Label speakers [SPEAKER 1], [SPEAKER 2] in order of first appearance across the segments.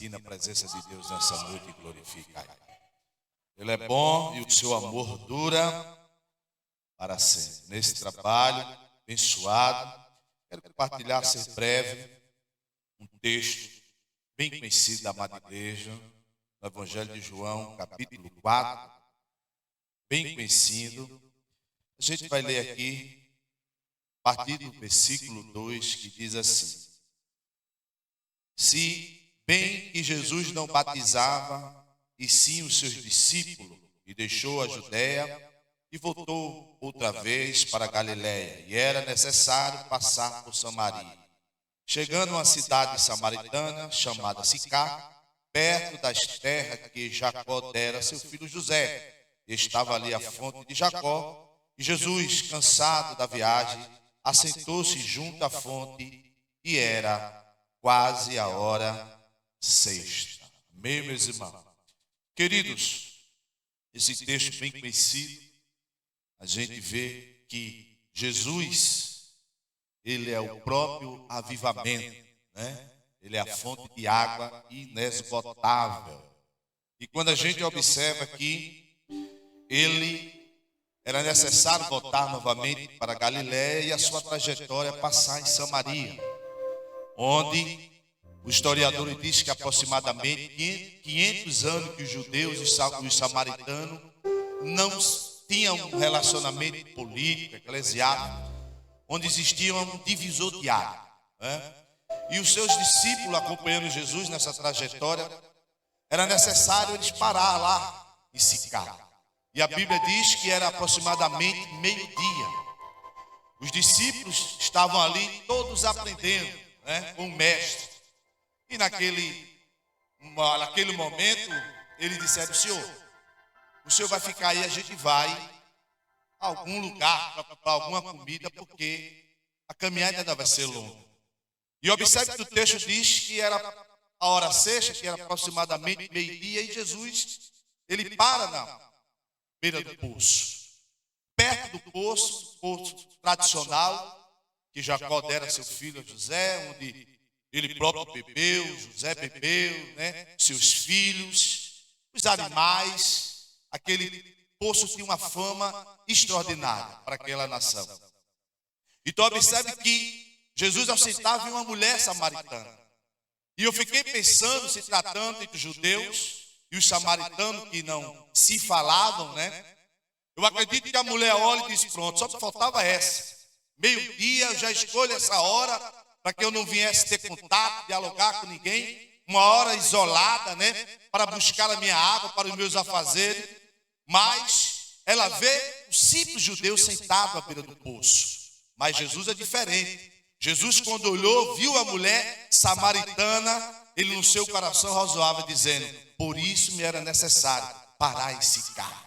[SPEAKER 1] sentir na presença de Deus nessa noite e glorificar Ele é bom e o seu amor dura para sempre. Nesse trabalho abençoado, quero compartilhar, ser breve, um texto bem conhecido da amada igreja, no Evangelho de João, capítulo 4, bem conhecido. A gente vai ler aqui, a partir do versículo 2, que diz assim: Se bem que Jesus não batizava, e sim os seus discípulos, e deixou a Judéia, e voltou outra vez para a Galiléia, e era necessário passar por Samaria. Chegando a uma cidade samaritana, chamada Sicar, perto das terras que Jacó dera a seu filho José, estava ali a fonte de Jacó, e Jesus, cansado da viagem, assentou-se junto à fonte, e era quase a hora sexta. Amém, meus irmãos? Queridos, esse texto bem conhecido, a gente vê que Jesus, ele é o próprio avivamento, né? Ele é a fonte de água inesgotável. E quando a gente observa aqui, era necessário voltar novamente para a Galiléia e a sua trajetória passar em Samaria, onde o historiador diz que aproximadamente 500 anos que os judeus e os samaritanos não tinham um relacionamento político, eclesiástico, onde existia um divisor de água, né? E os seus discípulos, acompanhando Jesus nessa trajetória, era necessário eles parar lá em Sicar. E a Bíblia diz que era aproximadamente meio-dia. Os discípulos estavam ali todos aprendendo, né, com o mestre. E naquele momento, eles disseram: Senhor, o Senhor vai ficar aí, a gente vai a algum lugar para alguma comida, porque a caminhada ainda vai ser longa. E observe que o texto diz que era a hora sexta, que era aproximadamente meio-dia, e Jesus, ele para na beira do poço. Perto do poço tradicional, que Jacó dera a seu filho José, onde ele próprio bebeu, José bebeu, né? Seus filhos, os animais. Aquele poço tinha uma fama extraordinária para aquela nação. Então observe que Jesus assentava em uma mulher samaritana. E eu fiquei pensando, se tratando entre os judeus e os samaritanos que não se falavam, né? Eu acredito que a mulher olha e diz: pronto, só faltava essa. Meio-dia, eu já escolho essa hora para que eu não viesse ter contato, dialogar com ninguém. Uma hora isolada, né? Para buscar a minha água, para os meus afazeres. Mas ela vê o simples judeu sentado à beira do poço. Mas Jesus é diferente. Jesus, quando olhou, viu a mulher samaritana, ele no seu coração razoava, dizendo: por isso me era necessário parar em Sicar.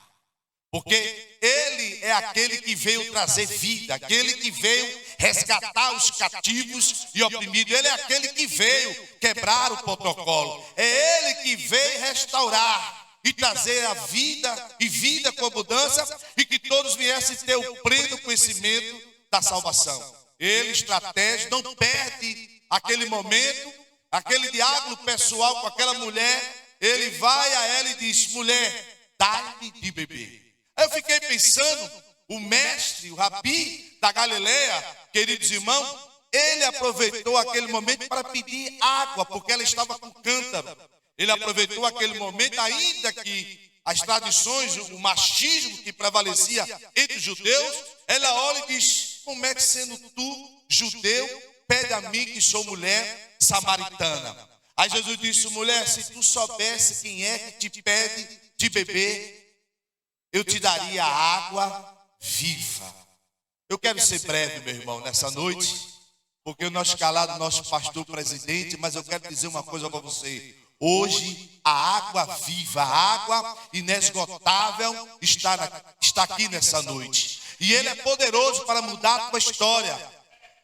[SPEAKER 1] Porque ele é aquele que veio trazer vida, aquele que veio resgatar os cativos e oprimidos. Ele é aquele que veio quebrar o protocolo. É ele que veio restaurar e trazer a vida e vida com abundância, e que todos viessem ter o pleno conhecimento da salvação. Ele, estratégia, não perde aquele momento, aquele diálogo pessoal com aquela mulher. Ele vai a ela e diz: mulher, dá-me de beber. Aí eu fiquei pensando, o mestre, o rabi da Galileia, queridos irmãos, ele aproveitou aquele momento para pedir água, porque ela estava com cântaro. Ele aproveitou aquele momento, ainda que as tradições, o machismo que prevalecia entre os judeus, ela olha e diz: como é que, sendo tu judeu, pede a mim que sou mulher samaritana? Aí Jesus disse: mulher, se tu soubesse quem é que te pede de beber, eu te daria água viva. Eu quero ser breve, meu irmão, nessa noite, porque o nosso calado, nosso pastor presidente, mas eu quero dizer uma coisa para você. Hoje, a água viva, a água inesgotável está aqui nessa noite. E Ele é poderoso para mudar a tua história.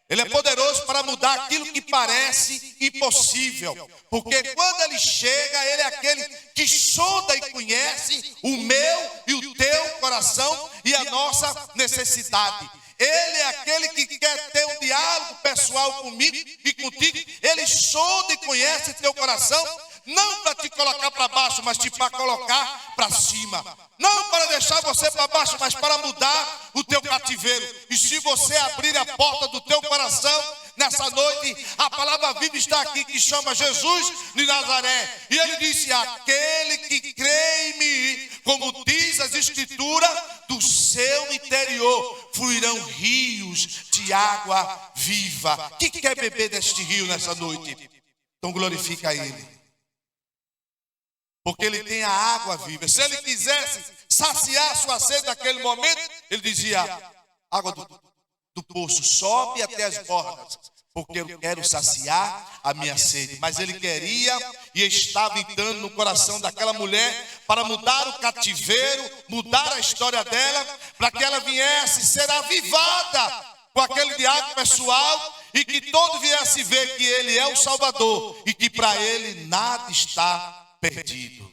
[SPEAKER 1] Ele é poderoso para mudar aquilo que parece impossível. Porque quando Ele chega, Ele é aquele que sonda e conhece o meu e o teu coração e a nossa necessidade. Ele é aquele que quer ter um diálogo pessoal comigo e contigo. Ele sonda e conhece teu coração, não para te colocar para baixo, mas para colocar para cima. Não para deixar você para baixo, mas para mudar o teu cativeiro. E se você abrir a porta do teu coração, nessa noite, a palavra viva está aqui, que chama Jesus de Nazaré. E ele disse: aquele que crê em mim, como diz as Escrituras, do seu interior fluirão rios de água viva. Quem quer beber deste rio nessa noite? Então glorifica Ele. Porque Ele tem a água viva. Se Ele quisesse saciar sua sede naquele momento, Ele dizia: água do poço sobe até as bordas, porque eu quero saciar a minha sede. Mas Ele queria e estava entrando no coração daquela mulher para mudar o cativeiro, mudar a história dela, para que ela viesse ser avivada com aquele diálogo pessoal e que todo viesse ver que Ele é o Salvador e que para Ele nada está perdido.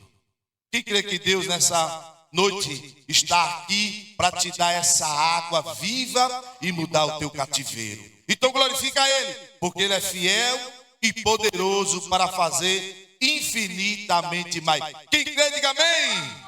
[SPEAKER 1] Quem crê que Deus nessa noite está aqui para te dar essa água viva e mudar o teu cativeiro? Então glorifica Ele, porque Ele é fiel e poderoso para fazer infinitamente mais. Quem crê, diga amém.